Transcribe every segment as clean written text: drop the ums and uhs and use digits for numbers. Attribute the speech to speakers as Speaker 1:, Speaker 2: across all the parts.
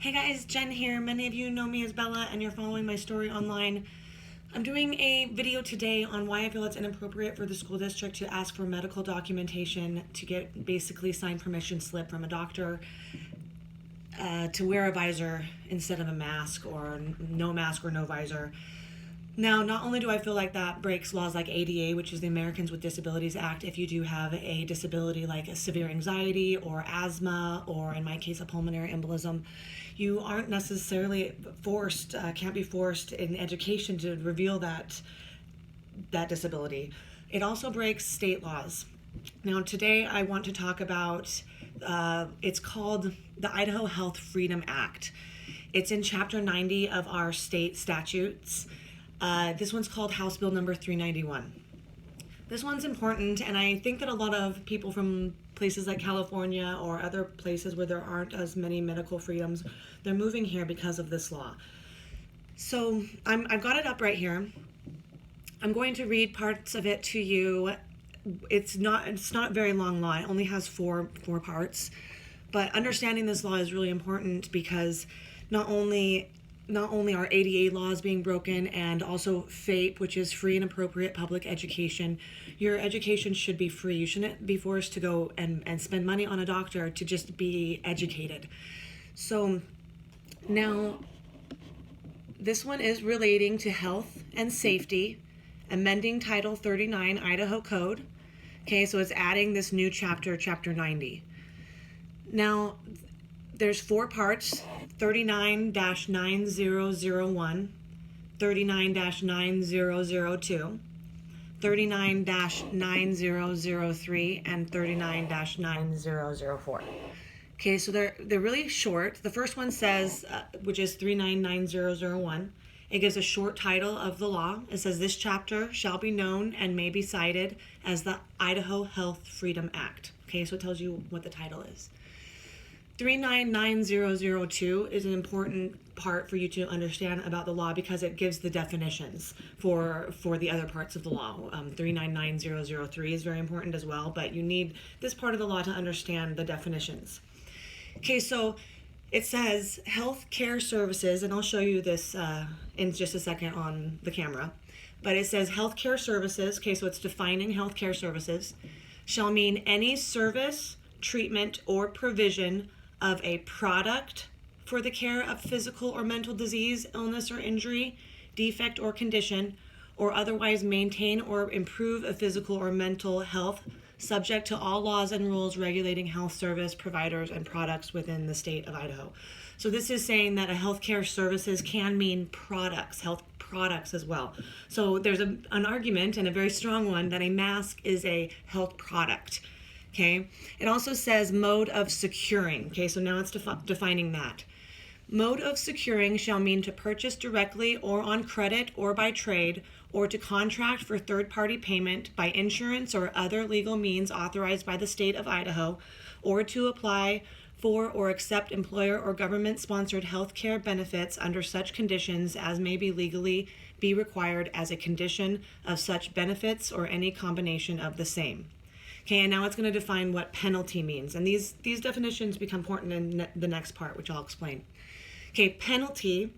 Speaker 1: Hey guys, Jen here. Many of you know me as Bella and you're following my story online. I'm doing a video today on why I feel it's inappropriate for the school district to ask for medical documentation to get basically signed permission slip from a doctor to wear a visor instead of a mask, or no mask or no visor. Now, not only do I feel like that breaks laws like ADA, which is the Americans with Disabilities Act, if you do have a disability like a severe anxiety or asthma, or in my case, a pulmonary embolism, you aren't necessarily forced, can't be forced in education to reveal that disability. It also breaks state laws. Now, today I want to talk about, it's called the Idaho Health Freedom Act. It's in Chapter 90 of our state statutes. This one's called House Bill number 391. This one's important, and I think that a lot of people from places like California or other places where there aren't as many medical freedoms, they're moving here because of this law. So I've got it up right here. I'm going to read parts of it to you. It's not a very long law. It only has four parts, but understanding this law is really important because not only are ADA laws being broken, and also FAPE, which is free and appropriate public education. Your education should be free. You shouldn't be forced to go and spend money on a doctor to just be educated. So now this one is relating to health and safety, amending Title 39 Idaho Code. Okay, so it's adding this new chapter, Chapter 90. Now, there's four parts: 39-9001, 39-9002, 39-9003, and 39-9004. Okay, so they're really short. The first one says, which is 39-9001, it gives a short title of the law. It says, "This chapter shall be known and may be cited as the Idaho Health Freedom Act." Okay, so it tells you what the title is. 399002 is an important part for you to understand about the law because it gives the definitions for the other parts of the law. 399003 is very important as well, but you need this part of the law to understand the definitions. Okay, so it says health care services, and I'll show you this in just a second on the camera, but it says health care services, okay, so it's defining health care services, shall mean any service, treatment, or provision of a product for the care of physical or mental disease, illness or injury, defect or condition, or otherwise maintain or improve a physical or mental health, subject to all laws and rules regulating health service providers and products within the state of Idaho. So this is saying that a healthcare services can mean products, health products as well. So there's an argument, and a very strong one, that a mask is a health product. Okay, it also says mode of securing. Okay, so now it's defining that. Mode of securing shall mean to purchase directly or on credit or by trade, or to contract for third-party payment by insurance or other legal means authorized by the state of Idaho, or to apply for or accept employer or government-sponsored health care benefits under such conditions as may be legally be required as a condition of such benefits or any combination of the same. Okay, and now it's going to define what penalty means. And these definitions become important in the next part, which I'll explain. Okay, penalty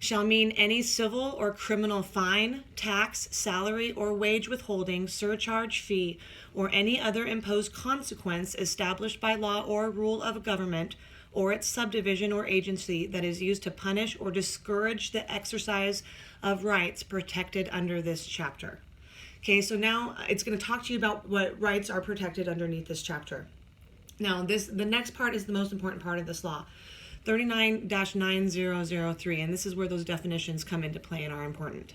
Speaker 1: shall mean any civil or criminal fine, tax, salary, or wage withholding, surcharge, fee, or any other imposed consequence established by law or rule of government or its subdivision or agency that is used to punish or discourage the exercise of rights protected under this chapter. Okay, so now it's going to talk to you about what rights are protected underneath this chapter. Now, the next part is the most important part of this law, 39-9003, and this is where those definitions come into play and are important.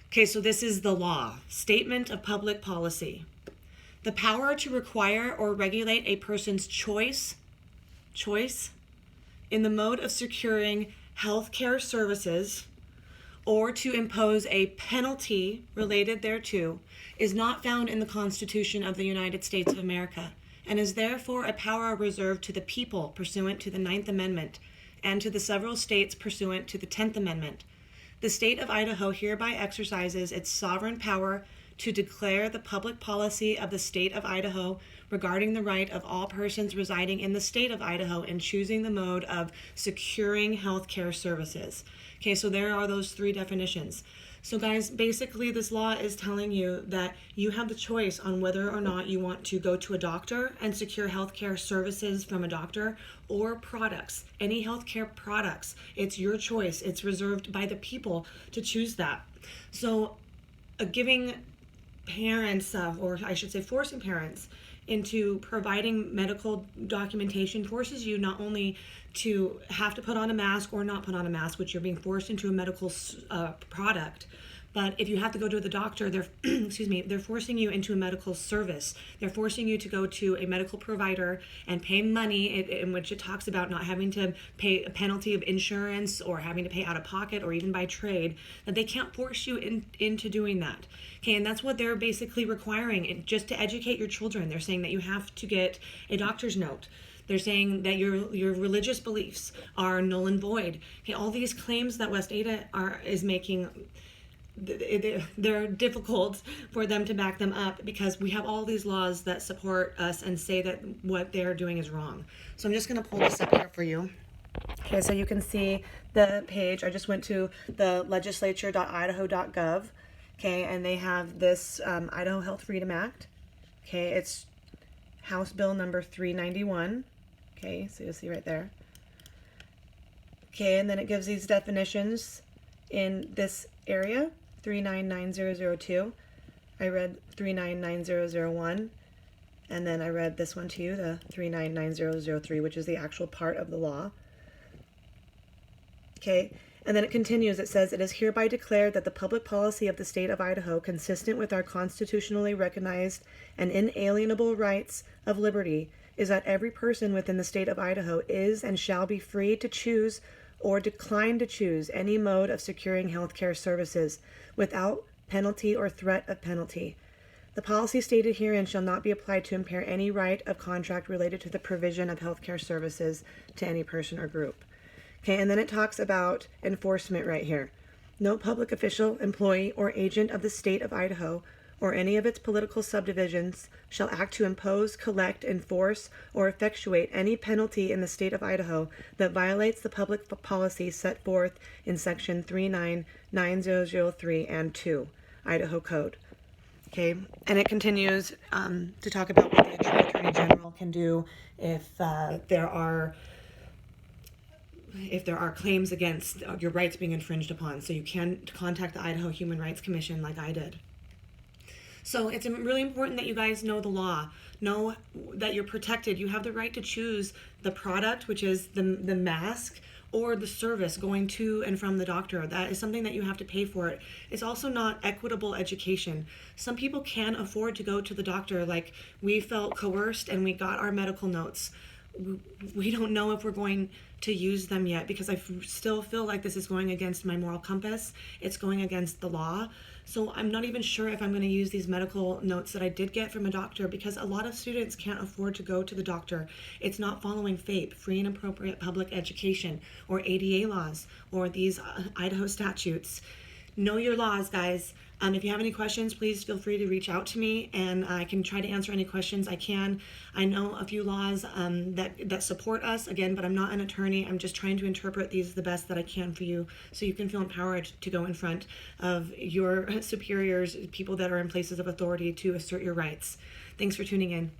Speaker 1: Okay, so this is the law. Statement of public policy. The power to require or regulate a person's choice in the mode of securing health care services, or to impose a penalty related thereto, is not found in the Constitution of the United States of America, and is therefore a power reserved to the people pursuant to the 9th Amendment, and to the several states pursuant to the 10th Amendment. The state of Idaho hereby exercises its sovereign power to declare the public policy of the state of Idaho regarding the right of all persons residing in the state of Idaho in choosing the mode of securing healthcare services. Okay, so there are those three definitions. So guys, basically this law is telling you that you have the choice on whether or not you want to go to a doctor and secure healthcare services from a doctor, or products, any healthcare products. It's your choice. It's reserved by the people to choose that. So giving parents, or I should say forcing parents into providing medical documentation forces you not only to have to put on a mask or not put on a mask, which you're being forced into a medical product, but if you have to go to the doctor, they're they're forcing you into a medical service. They're forcing you to go to a medical provider and pay money, in which it talks about not having to pay a penalty of insurance or having to pay out of pocket or even by trade, that they can't force you into doing that. Okay, and that's what they're basically requiring, just to educate your children. They're saying that you have to get a doctor's note. They're saying that your religious beliefs are null and void. Okay, all these claims that West Ada is making, they're difficult for them to back them up because we have all these laws that support us and say that what they're doing is wrong. So I'm just going to pull this up here for you. Okay, so you can see the page. I just went to the legislature.idaho.gov. Okay, and they have this Idaho Health Freedom Act. Okay, it's House Bill number 391. Okay, so you'll see right there. Okay, and then it gives these definitions in this area, 399002. I read 399001, and then I read this one to you, the 399003, which is the actual part of the law. Okay, and then it continues. It says, "It is hereby declared that the public policy of the state of Idaho, consistent with our constitutionally recognized and inalienable rights of liberty, is that every person within the state of Idaho is and shall be free to choose or decline to choose any mode of securing healthcare services without penalty or threat of penalty. The policy stated herein shall not be applied to impair any right of contract related to the provision of healthcare services to any person or group." Okay, and then it talks about enforcement right here. "No public official, employee, or agent of the state of Idaho or any of its political subdivisions shall act to impose, collect, enforce, or effectuate any penalty in the state of Idaho that violates the public policy set forth in section 399003 and 2 Idaho Code." Okay, and it continues to talk about what the Attorney General can do if there are claims against your rights being infringed upon. So you can contact the Idaho Human Rights Commission like I did. So it's really important that you guys know the law, know that you're protected. You have the right to choose the product, which is the mask, or the service going to and from the doctor. That is something that you have to pay for it. It's also not equitable education. Some people can afford to go to the doctor. Like, we felt coerced and we got our medical notes. We don't know if we're going to use them yet because I still feel like this is going against my moral compass. It's going against the law. So I'm not even sure if I'm going to use these medical notes that I did get from a doctor, because a lot of students can't afford to go to the doctor. It's not following FAPE, free and appropriate public education, or ADA laws, or these Idaho statutes. Know your laws, guys. If you have any questions, please feel free to reach out to me, and I can try to answer any questions I can. I know a few laws that support us, again, but I'm not an attorney. I'm just trying to interpret these the best that I can for you, so you can feel empowered to go in front of your superiors, people that are in places of authority, to assert your rights. Thanks for tuning in.